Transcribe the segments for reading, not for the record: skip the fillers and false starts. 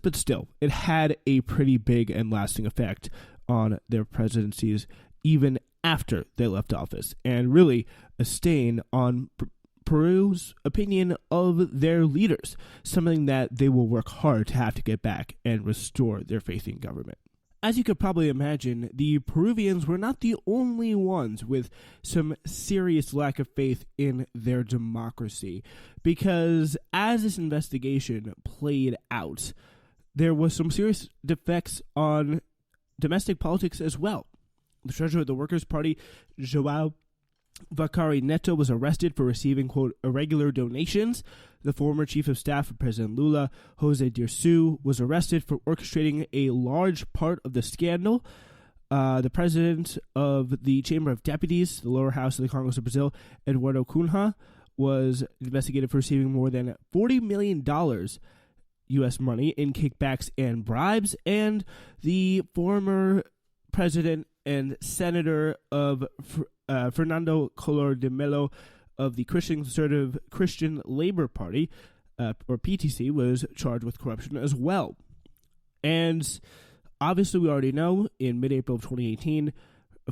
But still, it had a pretty big and lasting effect on their presidencies even after they left office, and really a stain on Peru's opinion of their leaders, something that they will work hard to have to get back and restore their faith in government. As you could probably imagine, the Peruvians were not the only ones with some serious lack of faith in their democracy, because as this investigation played out, there was some serious defects on domestic politics as well. The treasurer of the Workers' Party, João Vacari Neto, was arrested for receiving, quote, irregular donations. The former chief of staff of President Lula, Jose Dirceu, was arrested for orchestrating a large part of the scandal. The president of the Chamber of Deputies, the lower house of the Congress of Brazil, Eduardo Cunha, was investigated for receiving more than $40 million U.S. money in kickbacks and bribes. And the former president and senator of Fernando Collor de Mello of the Christian Conservative Christian Labor Party, or PTC, was charged with corruption as well. And obviously we already know, in mid-April of 2018,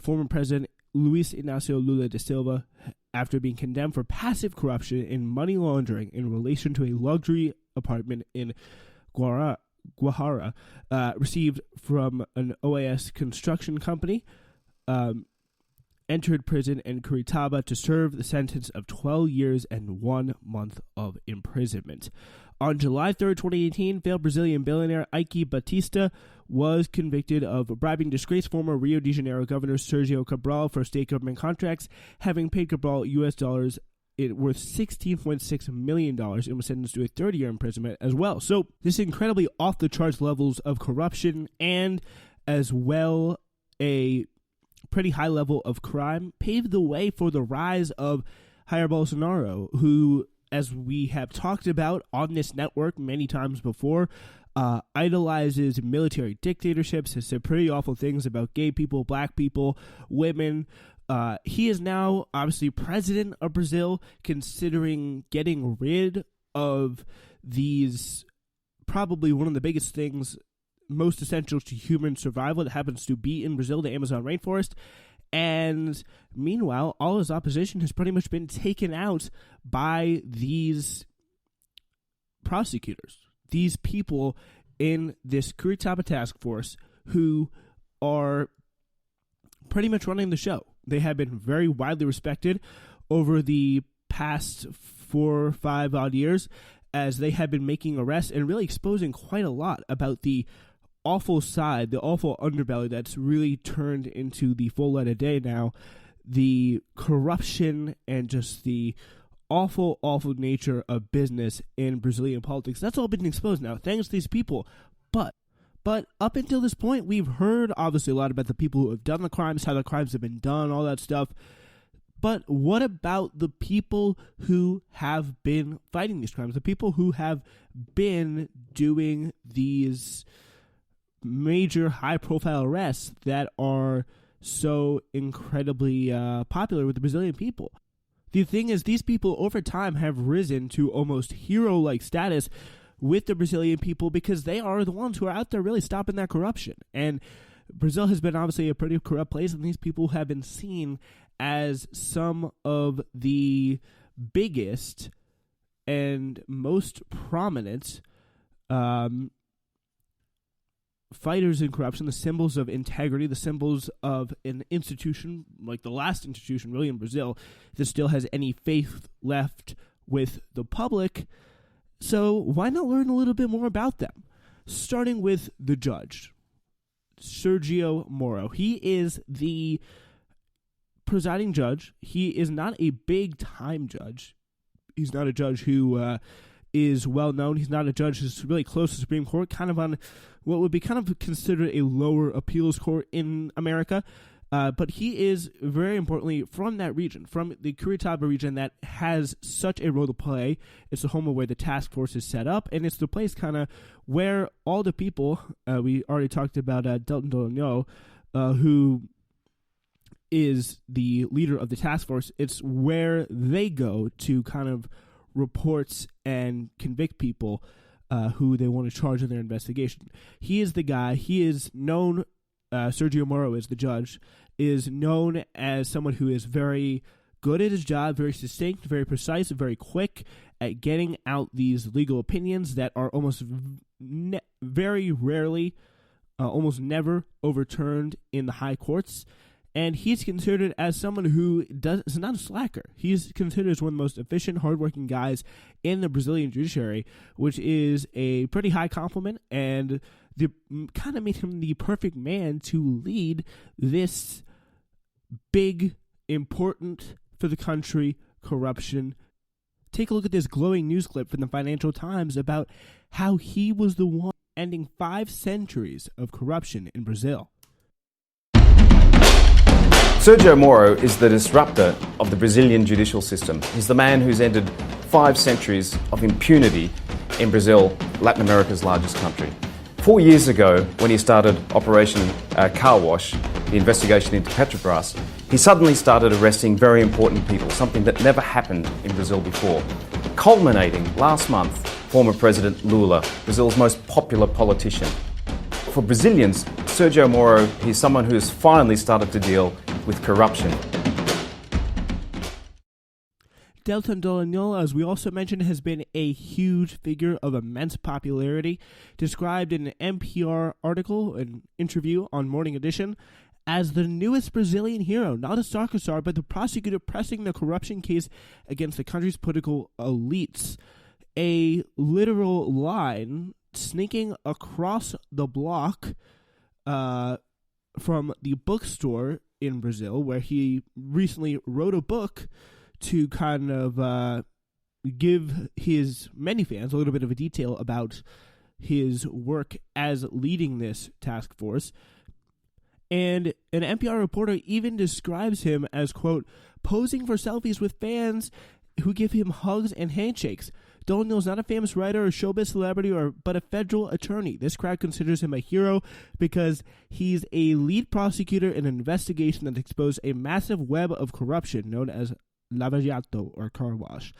former President Luis Inácio Lula da Silva, after being condemned for passive corruption and money laundering in relation to a luxury apartment in Guajara, received from an OAS construction company, entered prison in Curitiba to serve the sentence of 12 years and 1 month of imprisonment. On July 3rd, 2018, failed Brazilian billionaire Ike Batista was convicted of bribing disgraced former Rio de Janeiro Governor Sergio Cabral for state government contracts, having paid Cabral U.S. dollars worth $16.6 million, and was sentenced to a 30-year imprisonment as well. So this incredibly off-the-charts levels of corruption and as well a pretty high level of crime paved the way for the rise of Jair Bolsonaro, who, as we have talked about on this network many times before, idolizes military dictatorships, has said pretty awful things about gay people, black people, women. He is now obviously president of Brazil, considering getting rid of these, probably one of the biggest things most essential to human survival that happens to be in Brazil, the Amazon rainforest. And meanwhile, all his opposition has pretty much been taken out by these prosecutors, these people in this Curitiba task force who are pretty much running the show. They have been very widely respected over the past 4 or 5 odd years, as they have been making arrests and really exposing quite a lot about the awful side, the awful underbelly that's really turned into the full light of day now, the corruption and just the awful, awful nature of business in Brazilian politics. That's all been exposed now, thanks to these people. But up until this point, we've heard obviously a lot about the people who have done the crimes, how the crimes have been done, all that stuff. But what about the people who have been fighting these crimes, the people who have been doing these major high-profile arrests that are so incredibly popular with the Brazilian people? The thing is, these people over time have risen to almost hero-like status with the Brazilian people, because they are the ones who are out there really stopping that corruption. And Brazil has been obviously a pretty corrupt place, and these people have been seen as some of the biggest and most prominent fighters in corruption, the symbols of integrity, the symbols of an institution, like the last institution really in Brazil, that still has any faith left with the public. So why not learn a little bit more about them? Starting with the judge, Sergio Moro. He is the presiding judge. He is not a big-time judge. He's not a judge who is well-known. He's not a judge who's really close to the Supreme Court, kind of on what would be kind of considered a lower appeals court in America. But he is, very importantly, from that region, from the Curitiba region that has such a role to play. It's the home of where the task force is set up, and it's the place kind of where all the people, we already talked about Delton Dallagnol, who is the leader of the task force. It's where they go to kind of reports and convict people who they want to charge in their investigation. He is the guy. He is known, Sergio Moro is the judge, is known as someone who is very good at his job, very succinct, very precise, very quick at getting out these legal opinions that are almost very rarely, almost never overturned in the high courts. And he's considered as someone who is not a slacker. He's considered as one of the most efficient, hardworking guys in the Brazilian judiciary, which is a pretty high compliment, and kind of made him the perfect man to lead this big, important for the country corruption. Take a look at this glowing news clip from the Financial Times about how he was the one ending 5 centuries of corruption in Brazil. Sergio Moro is the disruptor of the Brazilian judicial system. He's the man who's ended 5 centuries of impunity in Brazil, Latin America's largest country. 4 years ago, when he started Operation Car Wash, the investigation into Petrobras, he suddenly started arresting very important people, something that never happened in Brazil before. Culminating last month, former President Lula, Brazil's most popular politician. For Brazilians, Sergio Moro is someone who has finally started to deal with corruption. Deltan Dallagnol, as we also mentioned, has been a huge figure of immense popularity, described in an NPR article, an interview on Morning Edition, as the newest Brazilian hero, not a soccer star, but the prosecutor pressing the corruption case against the country's political elites. A literal line sneaking across the block from the bookstore in Brazil, where he recently wrote a book to kind of give his many fans a little bit of a detail about his work as leading this task force. And an NPR reporter even describes him as, quote, posing for selfies with fans who give him hugs and handshakes. Dallagnol's not a famous writer or showbiz celebrity, but a federal attorney. This crowd considers him a hero because he's a lead prosecutor in an investigation that exposed a massive web of corruption known as Jato, or car wash.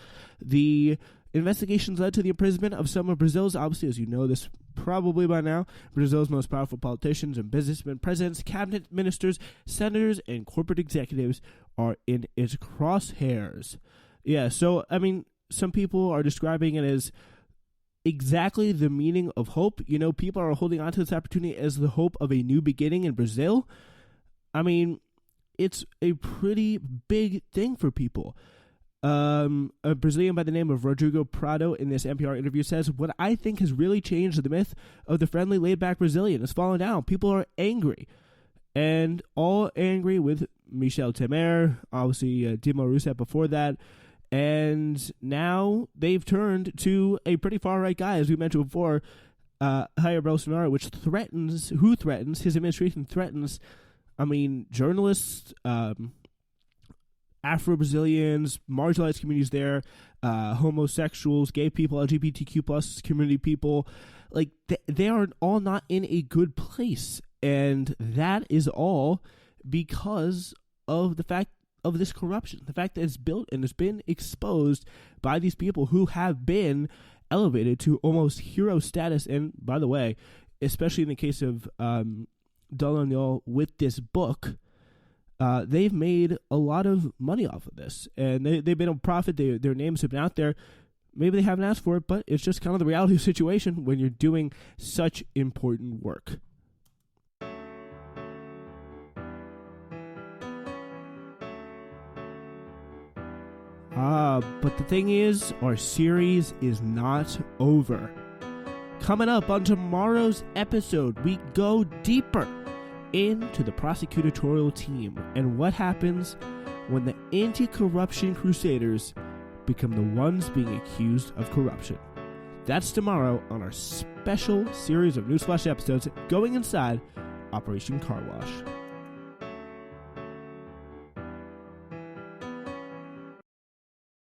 The investigations led to the imprisonment of some of Brazil's, obviously, as you know this probably by now, Brazil's most powerful politicians and businessmen, presidents, cabinet ministers, senators, and corporate executives are in its crosshairs. Yeah, so, I mean, some people are describing it as exactly the meaning of hope. You know, people are holding on to this opportunity as the hope of a new beginning in Brazil. I mean, it's a pretty big thing for people. A Brazilian by the name of Rodrigo Prado in this NPR interview says, what I think has really changed the myth of the friendly, laid-back Brazilian has fallen down. People are angry, and all angry with Michel Temer, obviously Dilma Rousseff before that, and now they've turned to a pretty far-right guy, as we mentioned before, Jair Bolsonaro, who threatens, his administration threatens, I mean, journalists, Afro-Brazilians, marginalized communities there, homosexuals, gay people, LGBTQ plus community people, like they are all not in a good place. And that is all because of the fact of this corruption, the fact that it's built and it's been exposed by these people who have been elevated to almost hero status. And by the way, especially in the case of Dallagnol with this book, they've made a lot of money off of this, and they've been a profit. Their names have been out there. Maybe they haven't asked for it, but it's just kind of the reality of the situation when you're doing such important work. But the thing is, our series is not over. Coming up on tomorrow's episode, we go deeper into the prosecutorial team and what happens when the anti-corruption crusaders become the ones being accused of corruption. That's tomorrow on our special series of Newsflash episodes going inside Operation Car Wash.